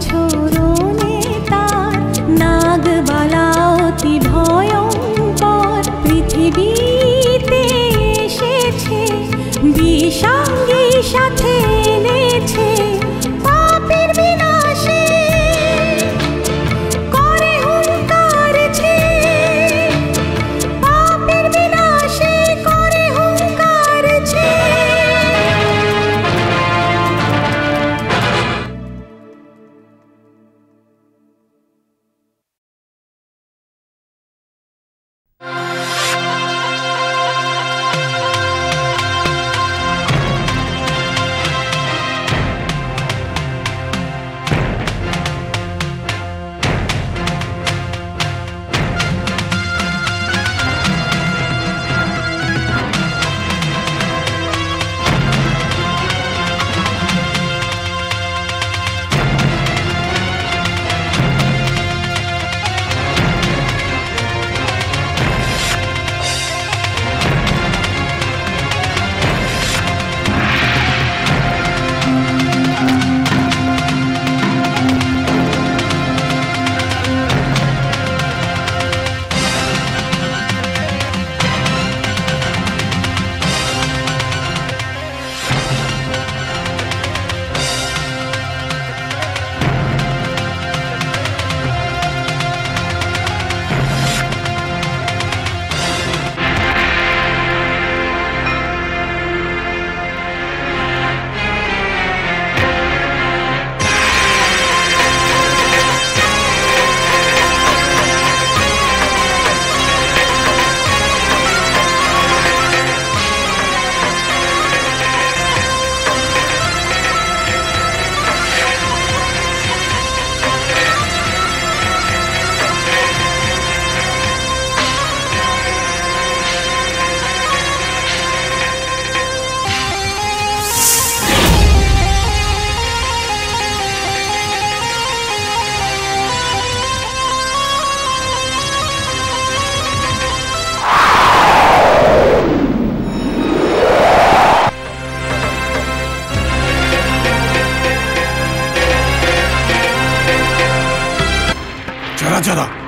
বিচ্ছরণে তার নাগবালা অতি ভয়ঙ্কর পৃথিবীতে এসেছে, বিষাঙ্গী সাথে এনেছে পাপের বিনাশে করে হুঙ্কার ছে, পাপের বিনাশে করে হুঙ্কার ছে।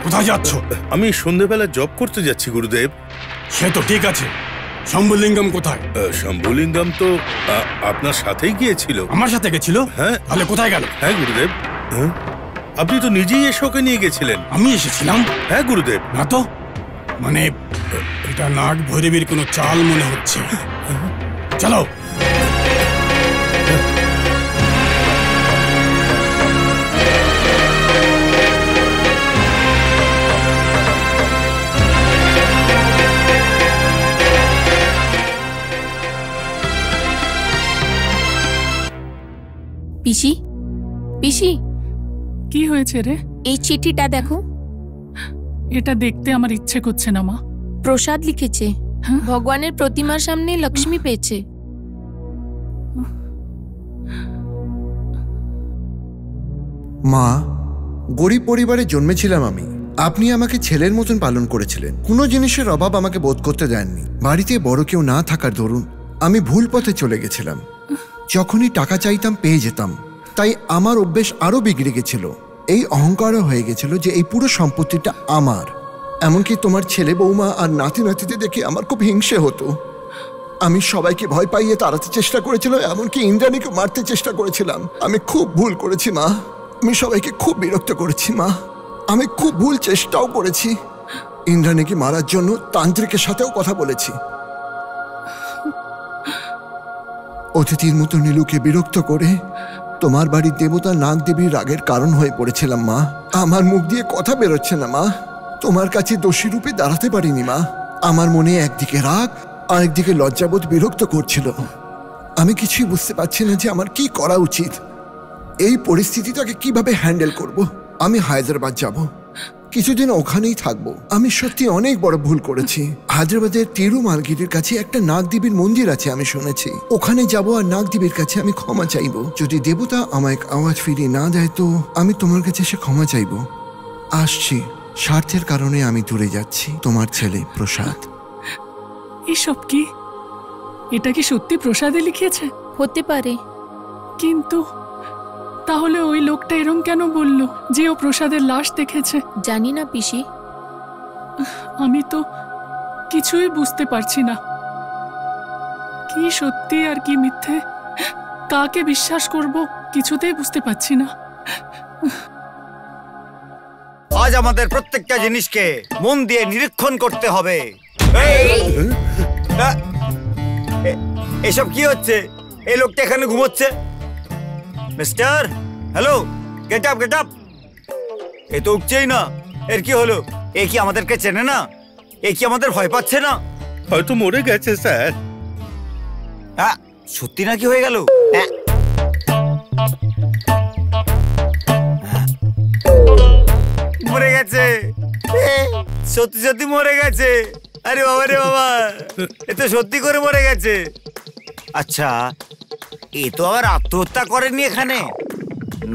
কোথায় যাচ্ছ? আমি সন্ধ্যেবেলা জব করতে যাচ্ছি গুরুদেব। সে তো ঠিক আছে, শম্ভুলিঙ্গম কোথায়? শম্ভুলিঙ্গম তো আপনার সাথেই গিয়েছিল। আমার সাথে গেছিল? হ্যাঁ। তাহলে কোথায় গেল? হ্যাঁ গুরুদেব, আপনি তো নিজেই এসে ওকে নিয়ে গেছিলেন। আমি এসেছিলাম? হ্যাঁ গুরুদেব। না তো, মানে এটা নাগ ভৈরবীর কোনো চাল মনে হচ্ছে। চলো। পিসি, পিসি, কি হয়েছে রে? এই চিঠিটা দেখো। এটা দেখতে আমার ইচ্ছে করছে না মা। প্রসাদ লিখেছে, ভগবানের প্রতিমার সামনে লক্ষ্মী পেয়েছে। মা, গরিব পরিবারে জন্মেছিলাম আমি। আপনি আমাকে ছেলের মতন পালন করেছিলেন, কোনো জিনিসের অভাব আমাকে বোধ করতে দেননি। বাড়িতে বড় কেউ না থাকার দরুন আমি ভুল পথে চলে গেছিলাম। যখনই টাকা চাইতাম পেয়ে যেতাম, তাই আমার অভ্যেস আরো বিগড়ে গেছিল। এই অহংকারও হয়ে গেছিল যে এই পুরো সম্পত্তিটা আমার। এমনকি তোমার ছেলে বৌমা আর নাতি নাতিতে দেখে আমার খুব হিংসে হতো। আমি সবাইকে ভয় পাইয়ে তাড়াতে চেষ্টা করেছিলাম, এমনকি ইন্দ্রাণীকে মারতে চেষ্টা করেছিলাম। আমি খুব ভুল করেছি মা, আমি সবাইকে খুব বিরক্ত করেছি মা। আমি খুব ভুল চেষ্টাও করেছি। ইন্দ্রাণীকে মারার জন্য তান্ত্রিকের সাথেও কথা বলেছি। অতিথির মতো নীলুকে বিরক্ত করে তোমার বাড়ির দেবতা নাগ দেবীর রাগের কারণ হয়ে পড়েছিলাম মা। আমার মুখ দিয়ে কথা বেরোচ্ছে না মা। তোমার কাছে দোষী রূপে দাঁড়াতে পারিনি মা। আমার মনে একদিকে রাগ, আরেকদিকে লজ্জাবোধ বিরক্ত করছিল। আমি কিছুই বুঝতে পারছি না যে আমার কি করা উচিত। এই পরিস্থিতিটাকে কিভাবে হ্যান্ডেল করব। আমি হায়দ্রাবাদ যাব, কিছুদিন ওখানেই থাকবো। আমি সত্যি অনেক বড় ভুল করেছি। হায়দ্রাবাদের তিরুমালগিরির কাছে একটা নাগদেবীর মন্দির আছে আমি শুনেছি। ওখানে যাব আর নাগদেবীর কাছে আমি ক্ষমা চাইবো। যদি দেবতা আমায় আওয়াজ ফিরিয়ে না দেয় তো আমি তোমার কাছে এসে ক্ষমা চাইবো। আসছি, স্বার্থের কারণে আমি দূরে যাচ্ছি। তোমার ছেলে প্রসাদ। এসব কি? এটা কি সত্যি প্রসাদে লিখিয়েছে? হতে পারে, কিন্তু তাহলে ওই লোকটা এরম কেন বলল যে ও প্রসাদের লাশ দেখেছে? জানি না পিসি। আমি তো কিছুই বুঝতে পারছি না, কি সত্যি আর কি মিথ্যে, কাকে বিশ্বাস করব কিছুতেই বুঝতে পারছি না। আজ আমাদের প্রত্যেকটা জিনিসকে মন দিয়ে নিরীক্ষণ করতে হবে। এসব কি হচ্ছে? এই লোকটা এখানে ঘুমোচ্ছে। Mister, hello, get up get up. এ তো উঠছেই না, এর কি হলো? এ কি আমাদেরকে চেনে না? এ কি আমাদের ভয় পাচ্ছে না? হয়তো মরে গেছে স্যার। হ্যাঁ, সত্যি নাকি হয়ে গেল? মরে গেছে, সত্যি সত্যি মরে গেছে। আরে বাবা রে বাবা, এ তো সত্যি করে মরে গেছে। আচ্ছা, এ তো আবার আত্মহত্যা করেনি এখানে,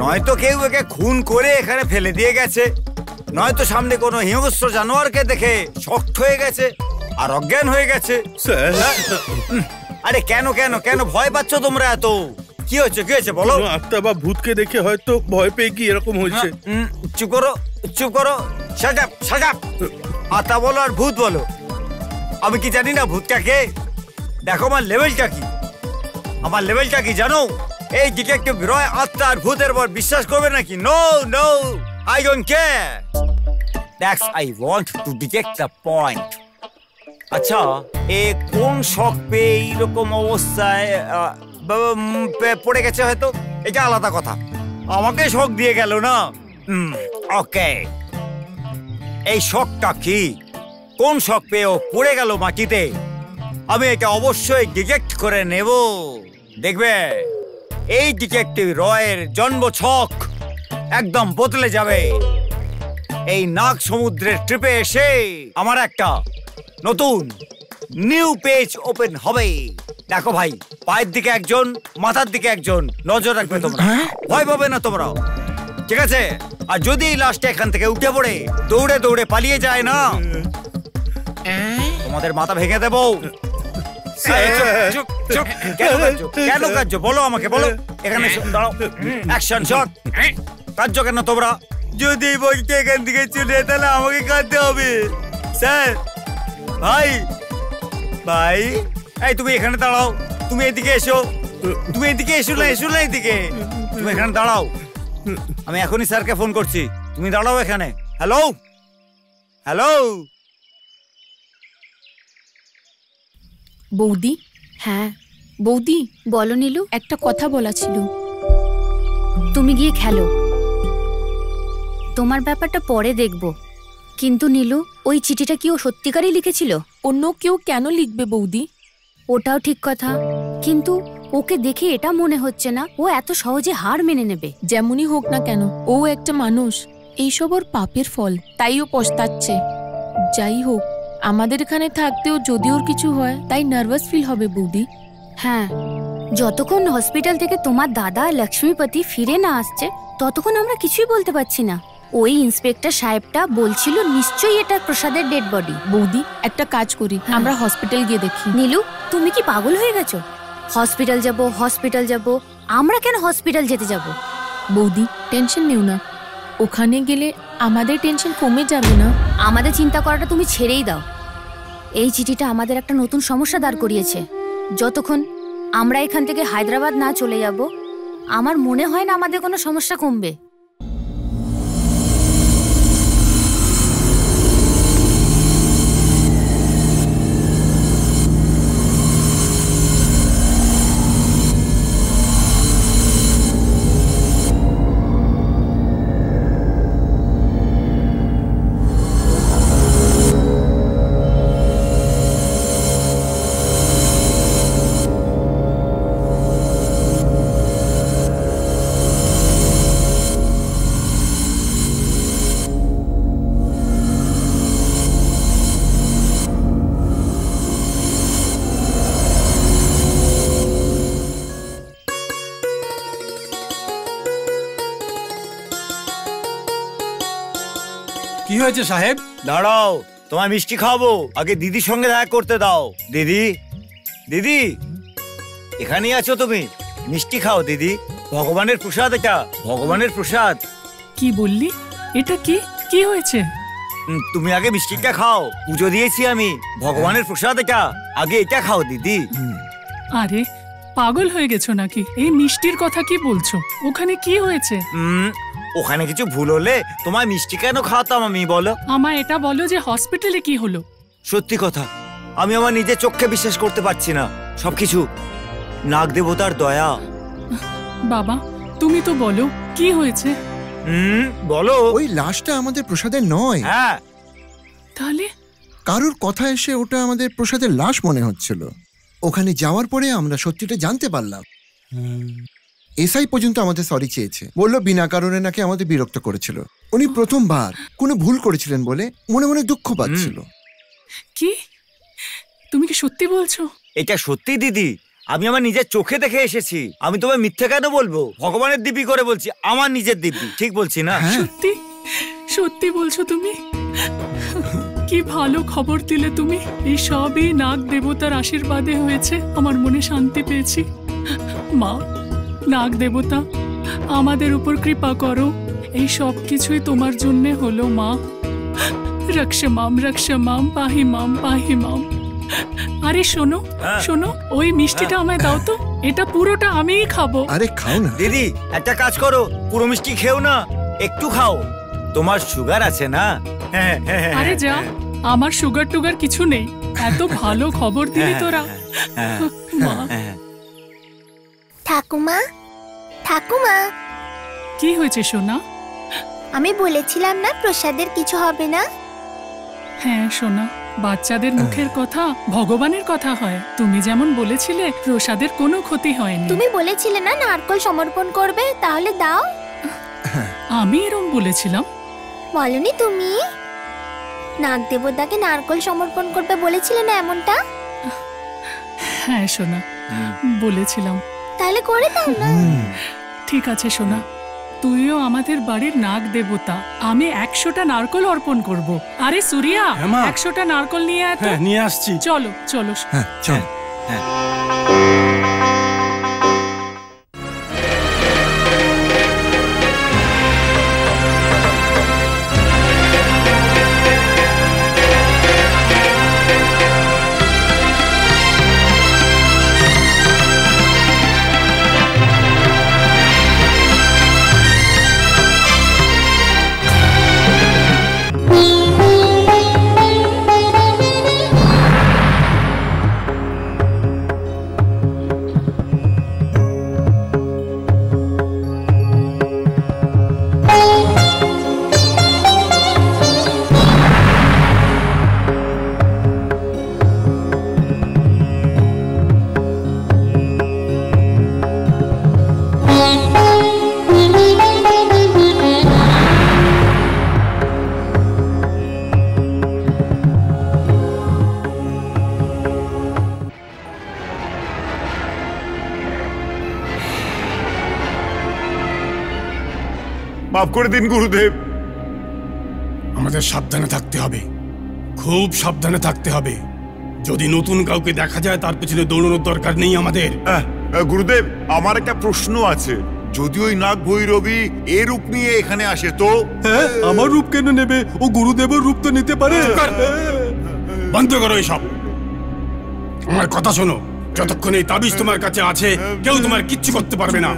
নয়তো কেউ একে খুন করে এখানে ফেলে দিয়ে গেছে, নয়তো সামনে কোনো হিংস্র জানোয়ারকে দেখে শক্ত হয়ে গেছে আর অজ্ঞান হয়ে গেছে। স্যার, আরে কেন কেন কেন ভয় পাচ্ছ তোমরা এত? কি হচ্ছে কি হচ্ছে বলো? আত্মা বা ভূতকে দেখে হয়তো ভয় পেয়ে কি এরকম হয়েছে। চুপ করো চুপ করো, শাট আপ শাট আপ। আত্মা বলো আর ভূত বলো, আমি কি জানি না ভূতটা কে? দেখো আমার লেভেলটা কি, আমার লেভেলটা কি জানো? এই ডিটেকটিভ রয় আত্মা আর ভূতের উপর বিশ্বাস করবে নাকি? No no, I don't care. That's I want to detect the point. আচ্ছা, এ কোন শখ পেয়ে এইরকম অবস্থায় পড়ে গেছে? হয়তো এটা আলাদা কথা, আমাকে শখ দিয়ে গেল না। ওকে, এই শখটা কি, কোন শখ পেয়ে ও পড়ে গেল মাটিতে, আমি এটা অবশ্যই ডিটেক্ট করে নেব। দেখবে, এই ডিটেকটিভ রয়ের জন্ম ছক একদম বদলে যাবে। এই নাগ সমুদ্রের ট্রিপে এসে আমার একটা নতুন নিউ পেজ ওপেন হবে। দেখো ভাই, পায়ের দিকে একজন, মাথার দিকে একজন, নজর রাখবে তোমরা, ভয় পাবে না তোমরা, ঠিক আছে? আর যদি এই লাশটা এখান থেকে উঠে পড়ে দৌড়ে দৌড়ে পালিয়ে যায় না, তোমাদের মাথা ভেঙে দেবো। কেন কার্য বলো আমাকে, বলো। এখানে দাঁড়াও, অ্যাকশন শট। কার্য কেন তোমরা? যদি এই বইটা এখান থেকে চলে তাহলে আমাকে কাঁদতে হবে। স্যার, ভাই ভাই, এই তুমি এখানে দাঁড়াও, তুমি এদিকে এসো, তুমি এদিকে এসো না, এসো না এদিকে, তুমি এখানে দাঁড়াও। আমি এখনই স্যারকে ফোন করছি, তুমি দাঁড়াও এখানে। Hello hello. বৌদি। হ্যাঁ বৌদি, বলো নীলু। একটা কথা বলা ছিল। তুমি গিয়ে খেলো, তোমার ব্যাপারটা পরে দেখব। কিন্তু নীলু, ওই চিঠিটা কি ও সত্যিকারই লিখেছিল? অন্য কেউ কেন লিখবে বৌদি? ওটাও ঠিক কথা, কিন্তু ওকে দেখে এটা মনে হচ্ছে না ও এত সহজে হার মেনে নেবে। যেমনই হোক না কেন, ও একটা মানুষ, এইসব ওর পাপের ফল, তাই ও পস্তাচ্ছে। যাই হোক, আমাদের এখানে থাকতেও যদি ওর কিছু হয় তাই নার্ভাস ফিল হবে বৌদি। হ্যাঁ, যতক্ষণ হসপিটাল থেকে তোমার দাদা লক্ষ্মীপতি ফিরে না আসছে ততক্ষণ আমরা কিছুই বলতে পারছি না। ওই ইন্সপেক্টর সাহেবটা বলছিল নিশ্চয়ই এটা প্রসাদের ডেড বডি। বৌদি, একটা কাজ করি, আমরা হসপিটাল গিয়ে দেখি। নীলু, তুমি কি পাগল হয়ে গেছো? হসপিটাল যাব হসপিটাল যাব, আমরা কেন হসপিটাল যেতে যাব? বৌদি, টেনশন নিও না, ওখানে গেলে আমাদের টেনশন কমে যাবে না? আমাদের চিন্তা করাটা তুমি ছেড়েই দাও। এই চিঠিটা আমাদের একটা নতুন সমস্যা দাঁড় করিয়েছে। যতক্ষণ আমরা এখান থেকে হায়দ্রাবাদ না চলে যাব, আমার মনে হয় না আমাদের কোনো সমস্যা কমবে। কি হয়েছে সাহেব? দাঁড়াও, তোমায় মিষ্টি খাওয়াবো, আগে দিদির সঙ্গে দেখা করতে দাও। দিদি, দিদি, এখানেই আছো তুমি? মিষ্টি খাও দিদি। ভগবানের প্রসাদ এটা, ভগবানের প্রসাদ। কি বললি? এটা কি কি হয়েছে? তুমি আগে মিষ্টিটা খাও, পুজো দিয়েছি আমি। ভগবানের প্রসাদ এটা, আগে এটা খাও দিদি। আরে পাগল হয়ে গেছো নাকি? এই মিষ্টির কথা কি বলছো? ওখানে কি হয়েছে? ওখানে কিছু ভুল হলে তোমায় মিষ্টি কেন খাওয়াতাম আমি, বলো? আমায় এটা বলো যে হসপিটালে কি হলো। সত্যি কথা, আমি আমার নিজের চোখে বিশ্বাস করতে পারছি না সবকিছু। নাগ দেবতার দয়া। বাবা তুমি তো বলো কি হয়েছে। বলো। ওই লাশটা আমাদের প্রসাদের নয়। হ্যাঁ। তাহলে কারোর কথা এসে ওটা আমাদের প্রসাদের লাশ মনে হচ্ছিল। ওখানে যাওয়ার পরে আমরা সত্যিটা জানতে পারলাম। এসআই পর্যন্ত আমাদের সরি চেয়েছে, বলল বিনা কারণে নাকি আমাদের বিরক্ত করেছিল। উনি প্রথমবার কোনো ভুল করেছিলেন বলে মনে মনে দুঃখ পাচ্ছিল। কি তুমি কি সত্যি বলছো? এটা সত্যি দিদি, আমি আমার নিজের চোখে দেখে এসেছি। আমি তোমায় মিথ্যে কেন বলবো? ভগবানের দিব্যি করে বলছি, আমার নিজের দিব্যি। ঠিক বলছি না? সত্যি সত্যি বলছো তুমি? কি ভালো খবর দিলে তুমি। এই সবই নাগ দেবতার আশীর্বাদে হয়েছে। আমার মনে শান্তি পেয়েছি। মা, নাগ দেবতা আমাদের উপর কৃপা করো। এই সব কিছুই তোমার জন্য হলো মা। রক্ষমাম পাহি মাম। আরে শোনো শোনো, ওই মিষ্টিটা আমায় দাও তো। এটা পুরোটা আমিই খাবো। আরে খাও না দিদি, একটা কাজ করো, পুরো মিষ্টি খেও না, একটু খাও। তোমার সুগার আছে না? আরে যা, আমার সুগার টুগার কিছু নেই। এত ভালো খবর দিলি তোরা। মা। ঠাকুমা, ঠাকুমা, কি হয়েছে সোনা? আমি বলেছিলাম না প্রসাদের কিছু হবে না। হ্যাঁ সোনা, বাচ্চাদের মুখের কথা ভগবানের কথা হয়। তুমি যেমন বলেছিলে প্রসাদের কোনো ক্ষতি হয়নি। তুমি বলেছিলে না নারকল সমর্পণ করবে, তাহলে দাও। আমি এরম বলেছিলাম? বলনি তুমি? নাগ দেবতাকে নারকল সমর্পণ করবে বলেছিলে না এমনটা? হ্যাঁ সোনা, বলেছিলাম। তাহলে করে দাও না। ঠিক আছে সোনা, তুইও আমাদের বাড়ির নাগ দেবতা। আমি 100টা নারকল অর্পণ করব। আরে সুরিয়া, 100টা নারকল নিয়ে আয় তো। নিয়ে আসছি। চলো চলো। হ্যাঁ চল। মাফ করে দিন গুরুদেব। আমাদের সাবধানে থাকতে হবে, খুব সাবধানে থাকতে হবে। যদি নতুন কাউকে দেখা যায় তার পেছনে দৌড়ানোর দরকার নেই আমাদের। গুরুদেব, আমার একটা প্রশ্ন আছে। যদি ওই নাগ ভৈরবী এ রূপ নিয়ে এখানে আসে তো? হ্যাঁ, আমার রূপ কেন নেবে? ও গুরুদেবের রূপ তো নিতে পারে। বন্ধ করো এসব। আমার কথা শোনো, যতক্ষণ এই তাবিজ তোমার কাছে আছে কেউ তোমার কিচ্ছু করতে পারবে না।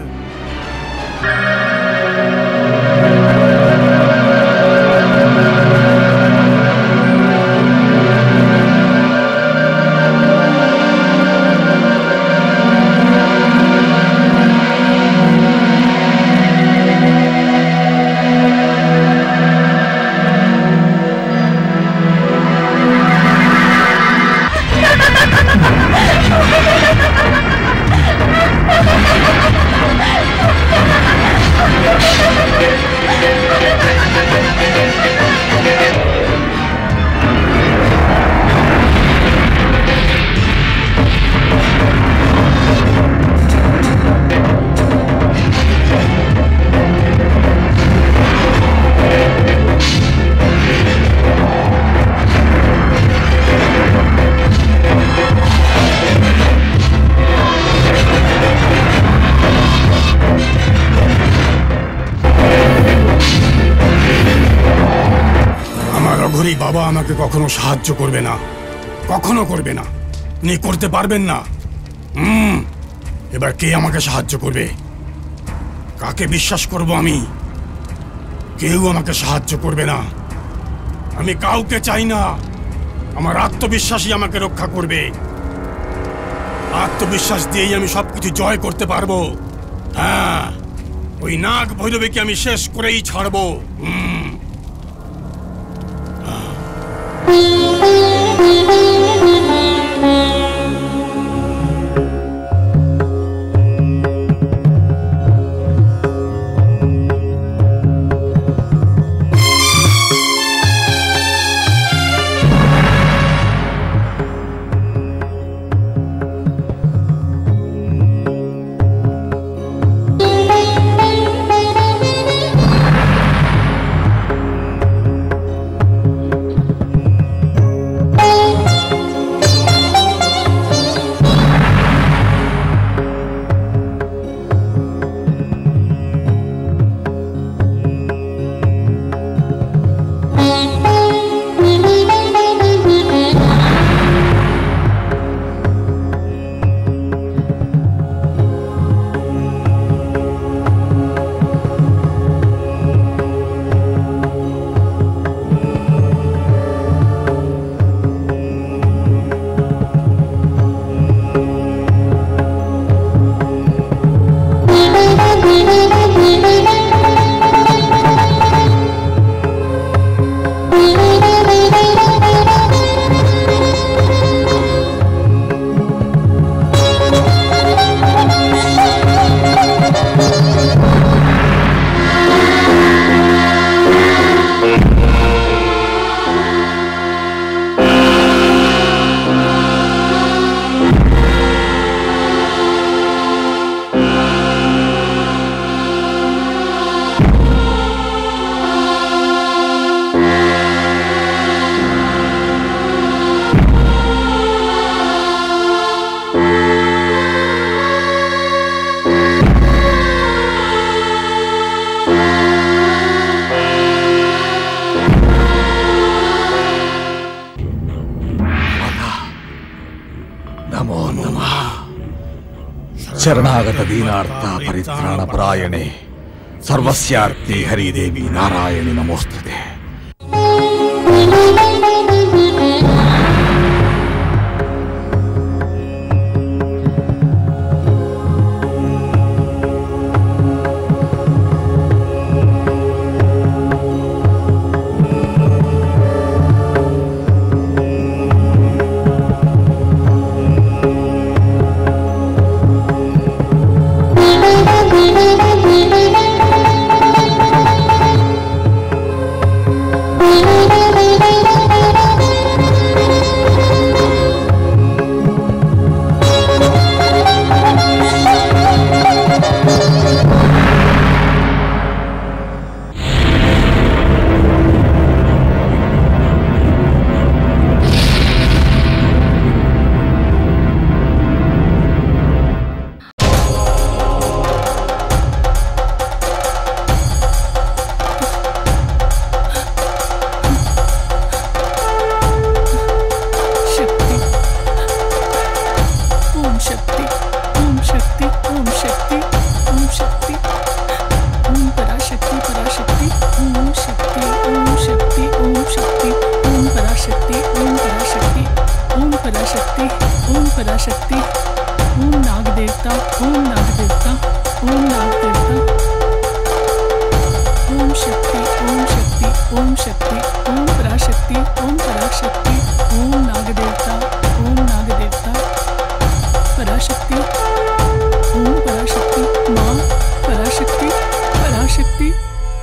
অঘরী বাবা আমাকে কখনো সাহায্য করবে না, কখনো করবে না, উনি করতে পারবেন না। এবার কে আমাকে সাহায্য করবে? কাকে বিশ্বাস করব আমি? কেউ আমাকে সাহায্য করবে না। আমি কাউকে চাই না। আমার আত্মবিশ্বাসই আমাকে রক্ষা করবে। আত্মবিশ্বাস দিয়েই আমি সবকিছু জয় করতে পারবো। হ্যাঁ, ওই নাগ ভৈরবীকে আমি শেষ করেই ছাড়বো। शरणागत दीनार्थ परित्राण परायणे सर्वस्यार्थे हरि देवी नारायणी नमोस्तुते।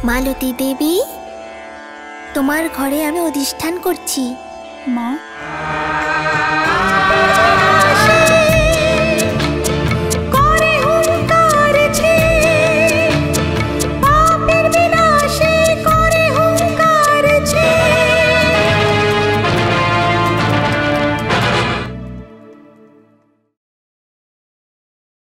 মালতী দেবী, তোমার ঘরে আমি অধিষ্ঠান করছি। মা